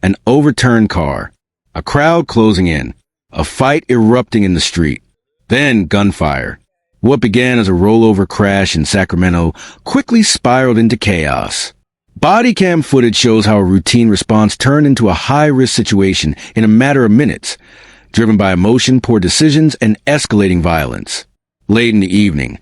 An overturned car. A crowd closing in. A fight erupting in the street. Then gunfire. What began as a rollover crash in Sacramento quickly spiraled into chaos. Body cam footage shows how a routine response turned into a high-risk situation in a matter of minutes, driven by emotion, poor decisions, and escalating violence. Late in the evening,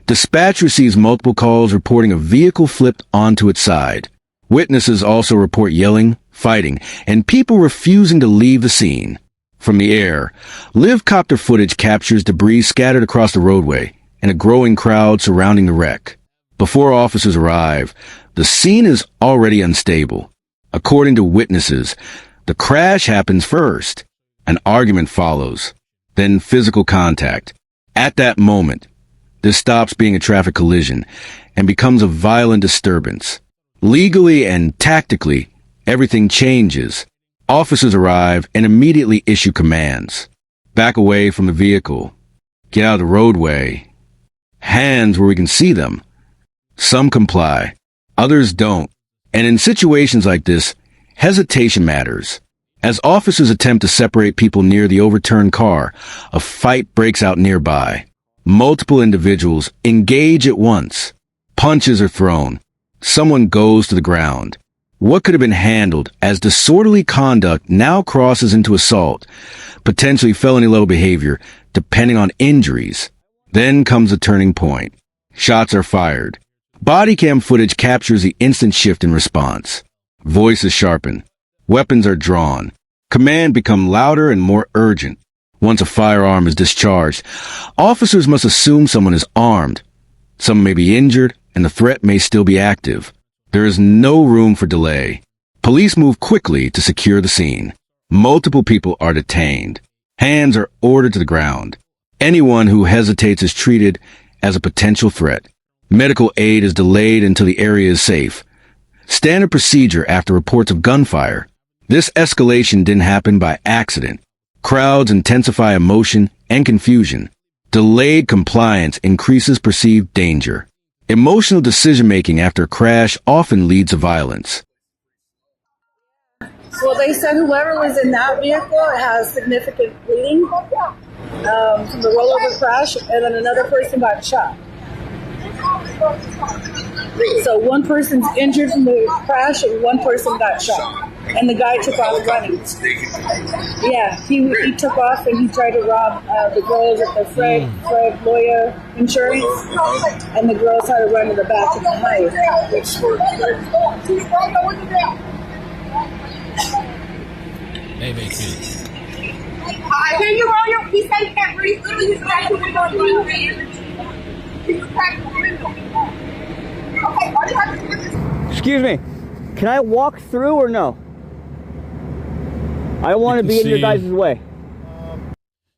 dispatch receives multiple calls reporting a vehicle flipped onto its side. Witnesses also report yelling, fighting, and people refusing to leave the scene. From the air, live copter footage captures debris scattered across the roadway and a growing crowd surrounding the wreck. Before officers arrive, the scene is already unstable. According to witnesses, the crash happens first. An argument follows, then physical contact. At that moment, this stops being a traffic collision and becomes a violent disturbance. Legally and tactically, everything changes. Officers arrive and immediately issue commands. Back away from the vehicle. Get out of the roadway. Hands where we can see them. Some comply, others don't. And in situations like this, hesitation matters. As officers attempt to separate people near the overturned car, a fight breaks out nearby. Multiple individuals engage at once. Punches are thrown. Someone goes to the ground. What could have been handled as disorderly conduct now crosses into assault, potentially felony-level behavior, depending on injuries. Then comes a turning point. Shots are fired. Body cam footage captures the instant shift in response. Voices sharpen. Weapons are drawn. Command become louder and more urgent. Once a firearm is discharged, officers must assume someone is armed. Some may be injured, and the threat may still be active. There is no room for delay. Police move quickly to secure the scene. Multiple people are detained. Hands are ordered to the ground. Anyone who hesitates is treated as a potential threat. Medical aid is delayed until the area is safe. Standard procedure after reports of gunfire. This escalation didn't happen by accident. Crowds intensify emotion and confusion. Delayed compliance increases perceived danger. Emotional decision-making after a crash often leads to violence. Well, they said whoever was in that vehicle has significant bleeding from the rollover crash, and then another person got shot. So one person's injured from the crash, and one person got shot. And the guy took off running. Yeah, he took off and he tried to rob the girls at the Fred Lawyer Insurance, and the girls had to run to the back of the hide. I hear you roll your. He said he can't breathe. Literally, he's cracked the window and running away. He's cracked the window. Okay, all you have to do is. Excuse me, can I walk through or no? I don't want to be in your guys' way.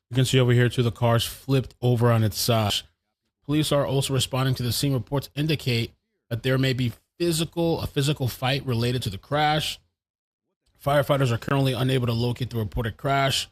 You can see over here too, the car's flipped over on its side. Police are also responding to the scene. Reports indicate that there may be a physical fight related to the crash. Firefighters are currently unable to locate the reported crash.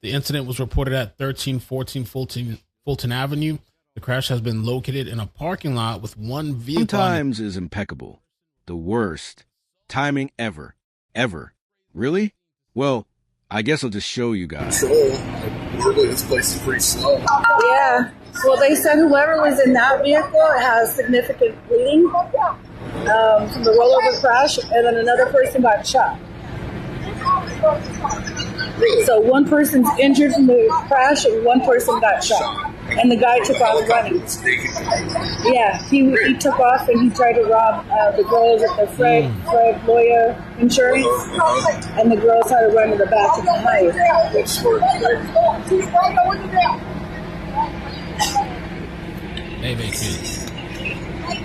The incident was reported at 1314 Fulton Avenue. The crash has been located in a parking lot with one vehicle. Sometimes is impeccable. The worst. Timing ever. Ever. Really? Well, I guess I'll just show you guys. Really, this place is pretty slow. Yeah. Well, they said whoever was in that vehicle has significant bleeding from the rollover crash, and then another person got shot. So one person's injured from the crash, and one person got shot. And the guy took off running. Yeah, he took off and he tried to rob the girls at the Fred Lawyer Insurance, and the girls had to run to the back of the hide.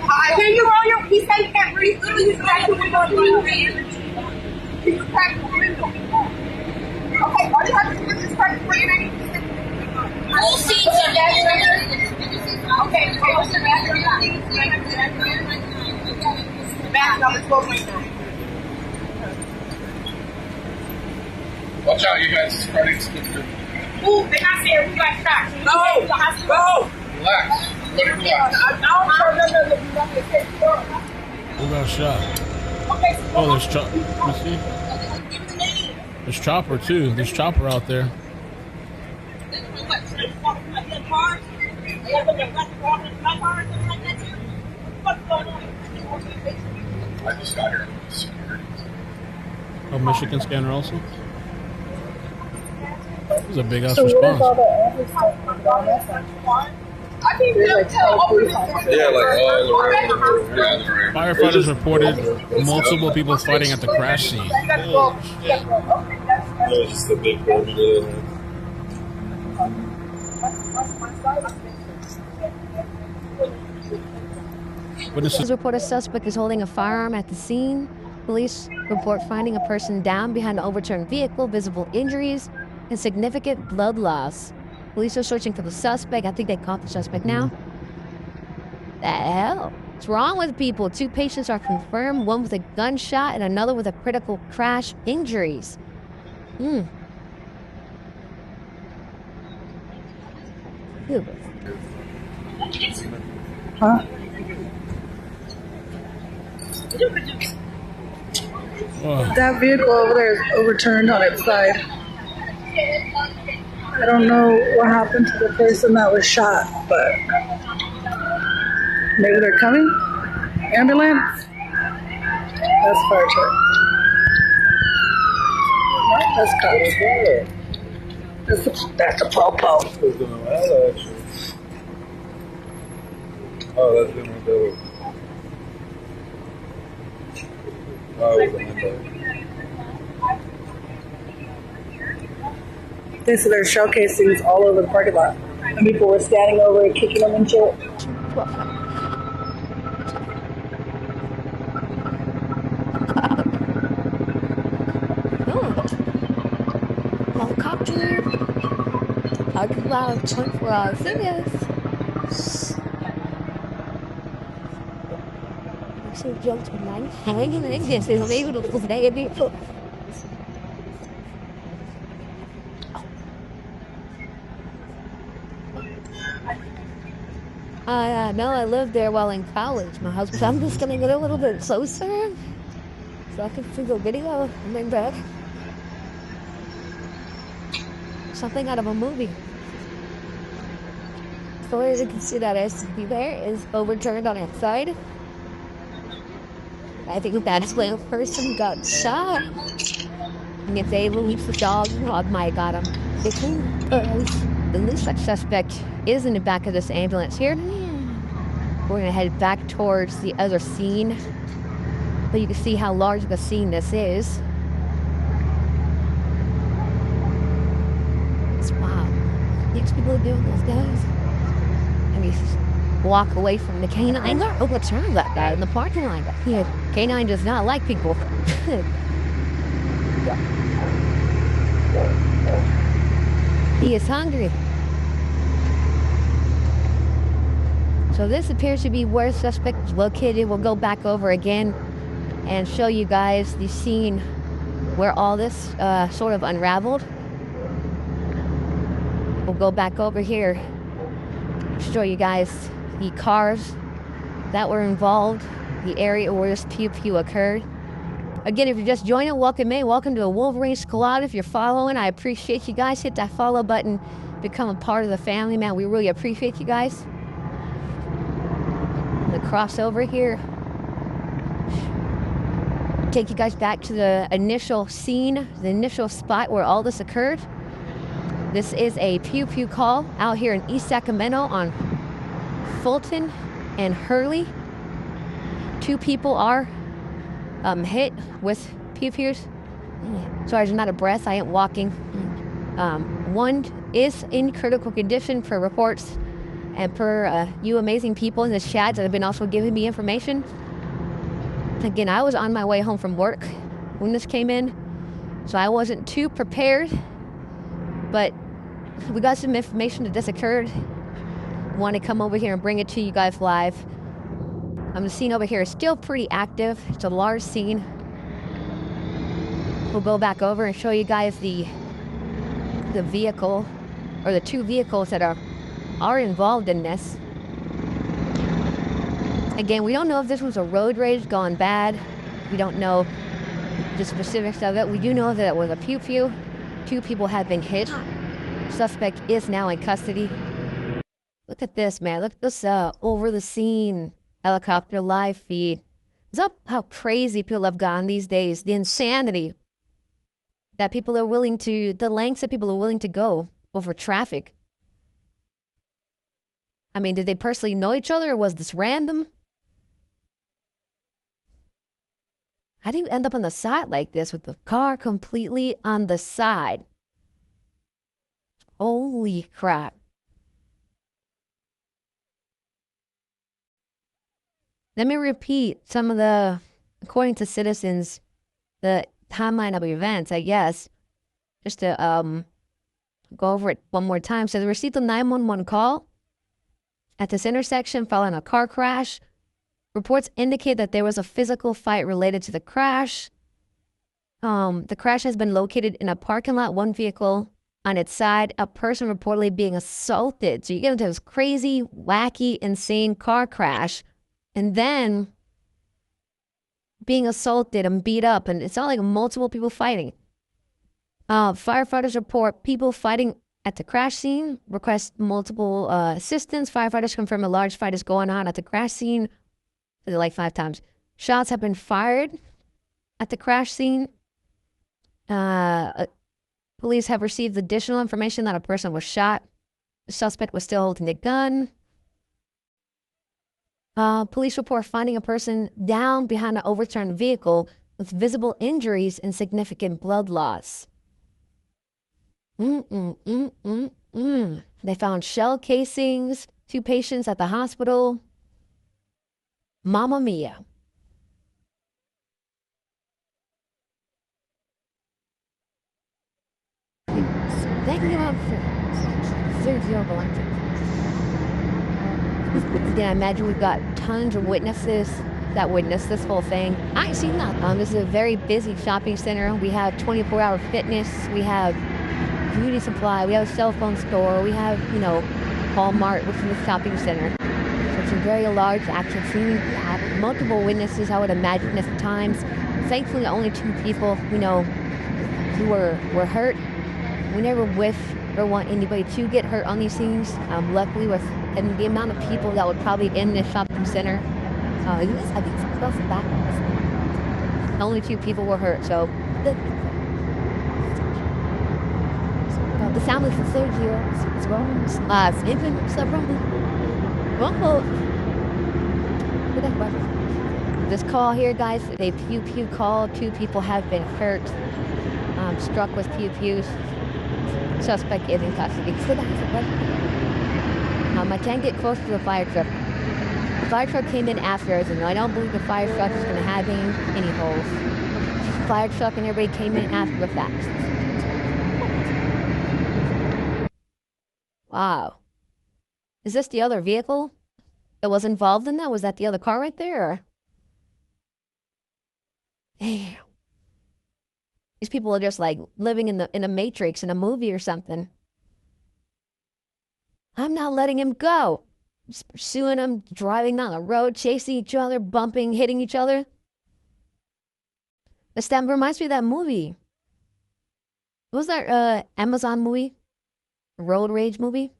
I hear you roll your. He said he can't breathe. Literally, he's cracked the window and running away. He's cracked the window. Okay, all you have to do is crack the window. We'll see some okay, what's the bathroom? The bathroom is 12.9. Watch out, you guys. It's starting to get good. Ooh, they're not saying we got cracked. No! Relax. Who got shot? Okay, so oh, there's Chuck. Let's see. There's Chopper too. There's Chopper out there. I just got here. Oh, Michigan scanner also. This is a big ass So where's all response. the other stuff going on? I think they'll tell Yeah, like all around. Yeah, right. Firefighters reported multiple people fighting at the crash scene. Oh, shit. It's just a big building. Witnesses Report a suspect is holding a firearm at the scene. Police report finding a person down behind an overturned vehicle, visible injuries, and significant blood loss. Police are searching for the suspect. I think they caught the suspect now. The hell? What's wrong with people? 2 patients are confirmed, one with a gunshot and another with a critical crash injuries. Ew. Huh? Whoa. That vehicle over there is overturned on its side. I don't know what happened to the person that was shot, but maybe they're coming? Ambulance? That's fire truck. That's cops. That's a po-po. Oh, that's been right there. Oh, it was a window. They said there's shell casings all over the parking lot. And people were standing over and kicking them and shit. Helicopter. Talking about 24-hour service. So jumped on mine. Hanging in this is able to today. I know I lived there while in college. My husband, I'm just gonna get a little bit closer so I can see the video and then back. Something out of a movie. So as you can see, that SUV there is overturned on its side. I think that's where a person got shot. And if they release the dog, oh my god, I'm thinking the least suspect is in the back of this ambulance here. We're gonna head back towards the other scene so you can see how large of a scene this is. It's wow. These people are doing this, guys. And we walk away from the canine. Overturn that guy in the parking lot. Yeah, canine does not like people. He is hungry. So this appears to be where the suspect is located. We'll go back over again and show you guys the scene where all this sort of unraveled. We'll go back over here, show you guys the cars that were involved, the area where this pew occurred. Again, if you're just joining, welcome in. Welcome to the Wolverine Squad. If you're following, I appreciate you guys. Hit that follow button, become a part of the family, man. We really appreciate you guys. The crossover here. Take you guys back to the initial scene, the initial spot where all this occurred. This is a pew call out here in East Sacramento on Fulton and Hurley. 2 people are hit with pews. Sorry, there's not a breath. I ain't walking. 1 is in critical condition per reports and per you amazing people in this chat that have been also giving me information. Again, I was on my way home from work when this came in, so I wasn't too prepared, but we got some information that this occurred. Want to come over here and bring it to you guys live. The scene over here is still pretty active. It's a large scene. We'll go back over and show you guys the vehicle, or the 2 vehicles that are involved in this. Again, we don't know if this was a road rage gone bad. We don't know the specifics of it. We do know that it was a pew-pew. 2 people have been hit. Suspect is now in custody. Look at this, man. Look at this over the scene helicopter live feed. It's up how crazy people have gone these days. The insanity that people are willing to, the lengths that people are willing to go over traffic. I mean, did they personally know each other, or was this random? How do you end up on the side like this with the car completely on the side? Holy crap. Let me repeat some of the, according to citizens, the timeline of events, I guess, just to go over it one more time. So they received a 911 call at this intersection following a car crash. Reports indicate that there was a physical fight related to the crash. The crash has been located in a parking lot, 1 vehicle on its side, a person reportedly being assaulted. So you get into this crazy, wacky, insane car crash, and then being assaulted and beat up, and it's not like multiple people fighting. Firefighters report people fighting at the crash scene, request multiple assistance. Firefighters confirm a large fight is going on at the crash scene. Like 5 times. Shots have been fired at the crash scene. Police have received additional information that a person was shot. The suspect was still holding a gun. Police report finding a person down behind an overturned vehicle with visible injuries and significant blood loss. They found shell casings, 2 patients at the hospital. Mamma mia. Thank you for Sergio Valente. Yeah, I imagine we've got tons of witnesses that witnessed this whole thing. I ain't seen that. This is a very busy shopping center. We have 24-hour fitness. We have beauty supply. We have a cell phone store. We have, Walmart within the shopping center. It's a very large action scene. We have multiple witnesses, I would imagine, at the times. Thankfully, only 2 people, who were hurt. We never wish or want anybody to get hurt on these things. Luckily, with the amount of people that would probably in this shopping center, only 2 people were hurt. So the sound is Sergio. It's wrong. Even Sacramento. This call here, guys, a pew-pew call. 2 people have been hurt, struck with pew-pews. Suspect is in custody. I can't get close to the fire truck. The fire truck came in after us, and I don't believe the fire truck is going to have any holes. The fire truck and everybody came in after the fact. Wow. Is this the other vehicle that was involved in that? Was that the other car right there? Or? Damn. These people are just like living in a matrix, in a movie or something. I'm not letting him go. Just pursuing him, driving down the road, chasing each other, bumping, hitting each other. This reminds me of that movie. What was that Amazon movie? Road Rage movie?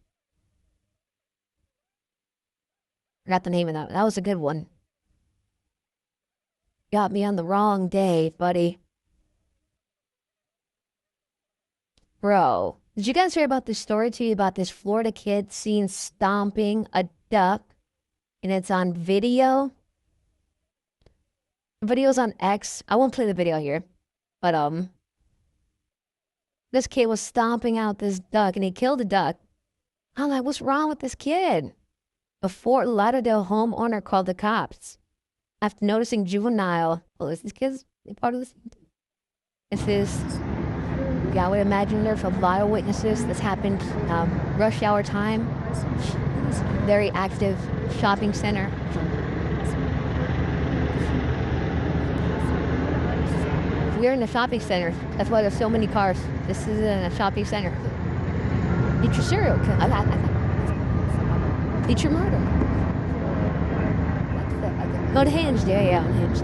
Forgot the name of that. That was a good one. Got me on the wrong day, buddy. Bro, did you guys hear about this story too about this Florida kid seen stomping a duck? And it's on video. The video's on X. I won't play the video here. But this kid was stomping out this duck and he killed a duck. I'm like, what's wrong with this kid? A Fort Lauderdale homeowner called the cops after noticing juvenile. Well, is this kid's part of this? It's this. Yeah, I would imagine there's a lot of witnesses. This happened rush hour time. Very active shopping center. We're in a shopping center. That's why there's so many cars. This is in a shopping center. It's your serial killer. Feature murder. Go to Hinge, yeah, unhinged.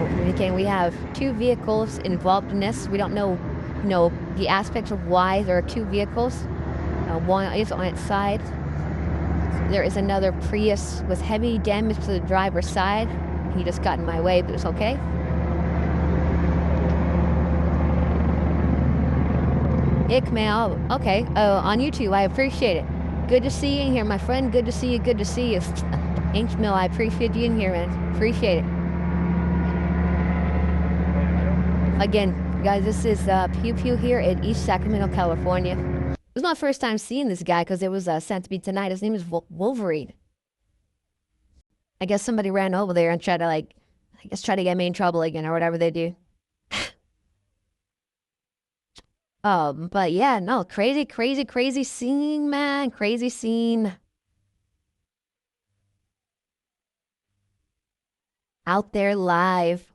communicating. We have 2 vehicles involved in this. We don't know, the aspects of why there are 2 vehicles. One is on its side. There is another Prius with heavy damage to the driver's side. He just got in my way, but it's okay. Ickmail, okay. On YouTube, I appreciate it. Good to see you in here, my friend. Good to see you. Good to see you. Inkmill, I appreciate you in here, man. Appreciate it. Again, guys, this is Pew Pew here in East Sacramento, California. It was my first time seeing this guy because it was sent to me tonight. His name is Wolverine. I guess somebody ran over there and tried to, try to get me in trouble again or whatever they do. But yeah, no, crazy scene, man. Crazy scene. Out there live.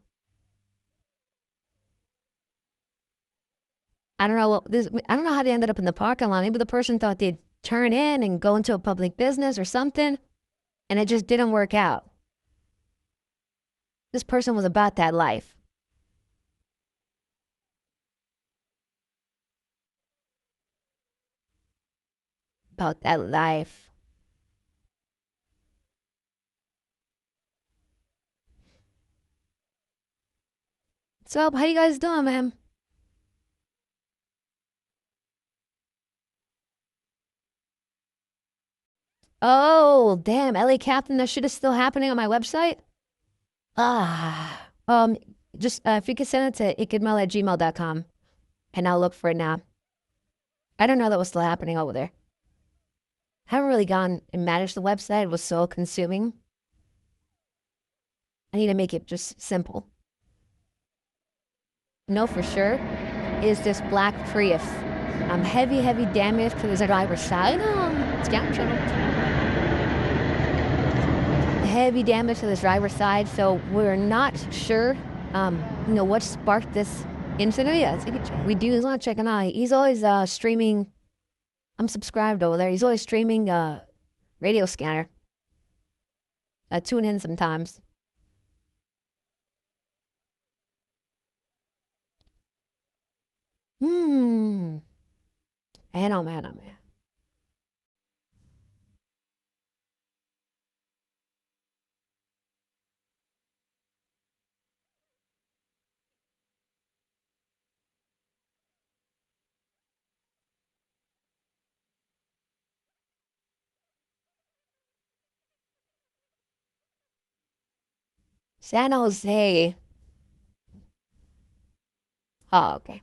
I don't know I don't know how they ended up in the parking lot. Maybe the person thought they'd turn in and go into a public business or something, and it just didn't work out. This person was about that life. About that life. So, how you guys doing, man? Oh, damn, LA Captain, that shit is still happening on my website? Just, if you could send it to ikidmail@gmail.com, and I'll look for it now. I don't know that was still happening over there. Haven't really gone and managed the website. It was so consuming. I need to make it just simple. No, for sure, is this black Prius. Heavy damage to the driver's side. It's down channel. Heavy damage to the driver's side, so we're not sure, what sparked this incident. Yeah, we do want to check it out. He's always streaming. I'm subscribed over there. He's always streaming Radio Scanner. I tune in sometimes. I know, man. San Jose. Oh, okay.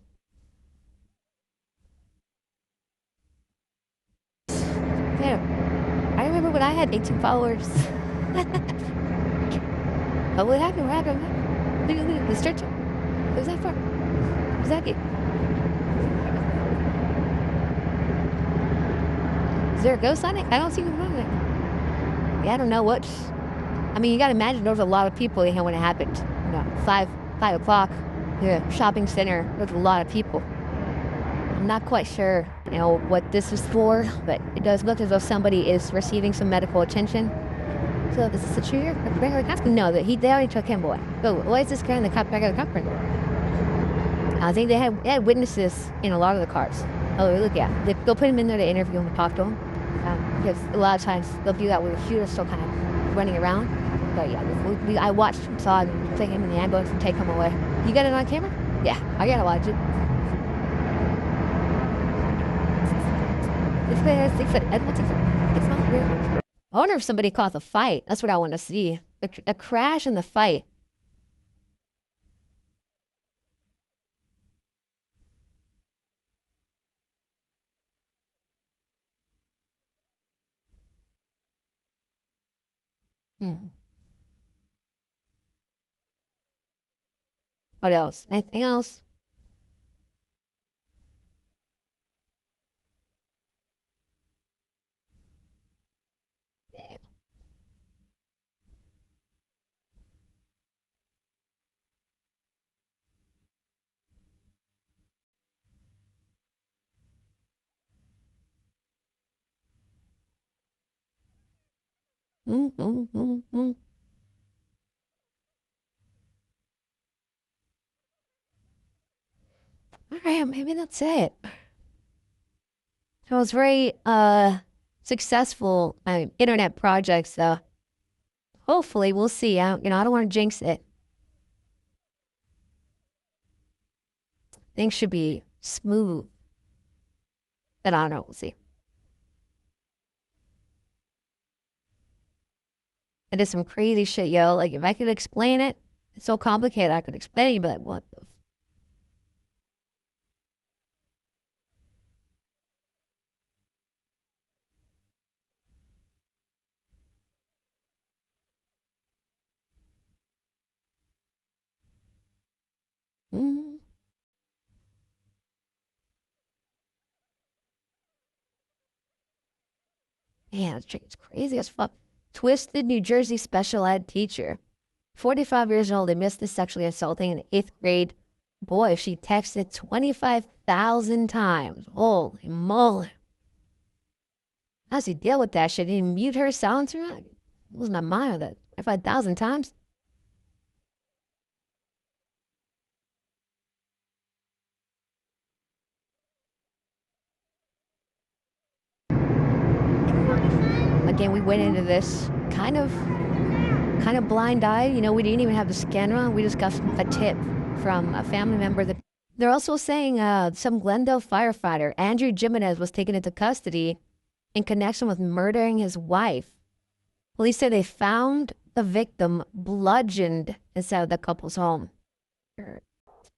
There. I remember when I had 18 followers. Oh, what happened? Look at the stretcher. Who's that for? Who's that? Is there a ghost on it? I don't see him on it. Yeah, I don't know what. I mean, you gotta imagine there was a lot of people in here when it happened. 5 o'clock. The shopping center. There was a lot of people. I'm not quite sure, what this is for, but it does look as though somebody is receiving some medical attention. So this is the true regular cops? No, they already took him, boy. So why is this guy in the cop back of the cop car? I think they had witnesses in a lot of the cars. Oh, look, yeah. They'll put him in there to interview him and talk to him. Because a lot of times they'll do that with the shooter still kind of running around. But yeah, I watched him, saw him, take him in the ambulance and take him away. You got it on camera? Yeah, I gotta watch it. It's not real. I wonder if somebody caught the fight. That's what I want to see. A crash in the fight. What else? Anything else? Alright, maybe that's it. So it's very successful internet project, so hopefully we'll see. I don't want to jinx it. Things should be smooth. But I don't know, we'll see. It is some crazy shit, yo. Like, if I could explain it, it's so complicated, I could explain it, but what the mm. Man, it's crazy as fuck. Twisted New Jersey special ed teacher. 45 years old, admits to sexually assaulting an 8th grade boy she texted 25,000 times. Holy moly. How does he deal with that shit? Did he mute her, silence her? It wasn't a mile that 25,000 times. Again, we went into this kind of blind-eyed. We didn't even have the scanner on. We just got a tip from a family member that they're also saying some Glendale firefighter, Andrew Jimenez, was taken into custody in connection with murdering his wife. Police say they found the victim bludgeoned inside the couple's home.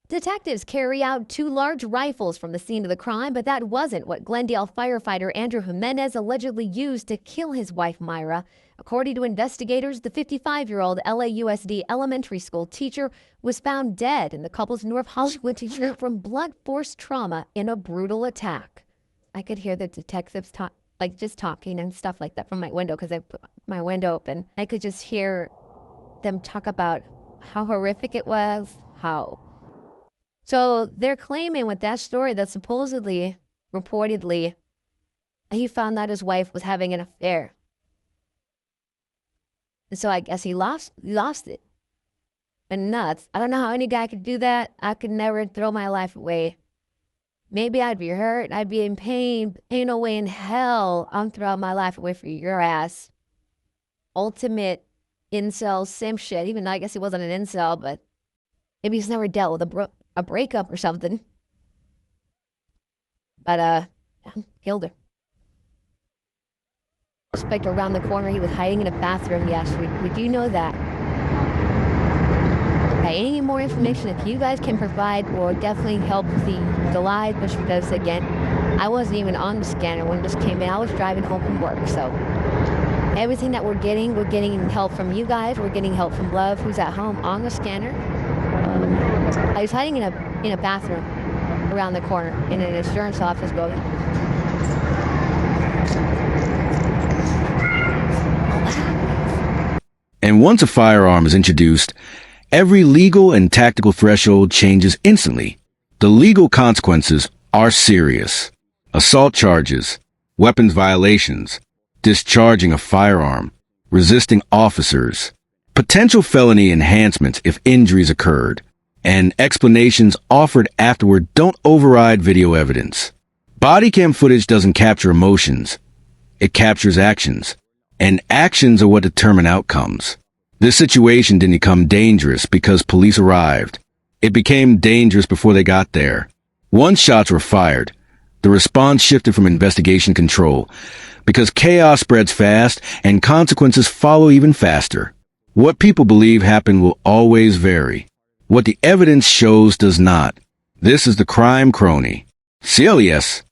Detectives carry out 2 large rifles from the scene of the crime, but that wasn't what Glendale firefighter Andrew Jimenez allegedly used to kill his wife, Myra. According to investigators, the 55-year-old LAUSD elementary school teacher was found dead in the couple's North Hollywood teacher from blunt force trauma in a brutal attack. I could hear the detectives just talking and stuff like that from my window because I put my window open. I could just hear them talk about how horrific it was, So they're claiming with that story that supposedly, reportedly, he found that his wife was having an affair. And so I guess he lost it. And nuts. I don't know how any guy could do that. I could never throw my life away. Maybe I'd be hurt. I'd be in pain. Ain't no way in hell I'm throwing my life away for your ass. Ultimate incel simp shit. Even though I guess he wasn't an incel, but maybe he's never dealt with a breakup or something. But, killed her. Suspect around the corner, he was hiding in a bathroom. Yes, we do know that. Okay, any more information if you guys can provide will definitely help the live, but because again, I wasn't even on the scanner when this came in. I was driving home from work, so everything that we're getting help from you guys. We're getting help from Love, who's at home on the scanner. I was hiding in a bathroom around the corner in an insurance office building. And once a firearm is introduced, every legal and tactical threshold changes instantly. The legal consequences are serious. Assault charges, weapons violations, discharging a firearm, resisting officers, potential felony enhancements if injuries occurred, and explanations offered afterward don't override video evidence. Body cam footage doesn't capture emotions. It captures actions. And actions are what determine outcomes. This situation didn't become dangerous because police arrived. It became dangerous before they got there. Once shots were fired, the response shifted from investigation control because chaos spreads fast and consequences follow even faster. What people believe happened will always vary. What the evidence shows does not. This is the Crime Crony. CLES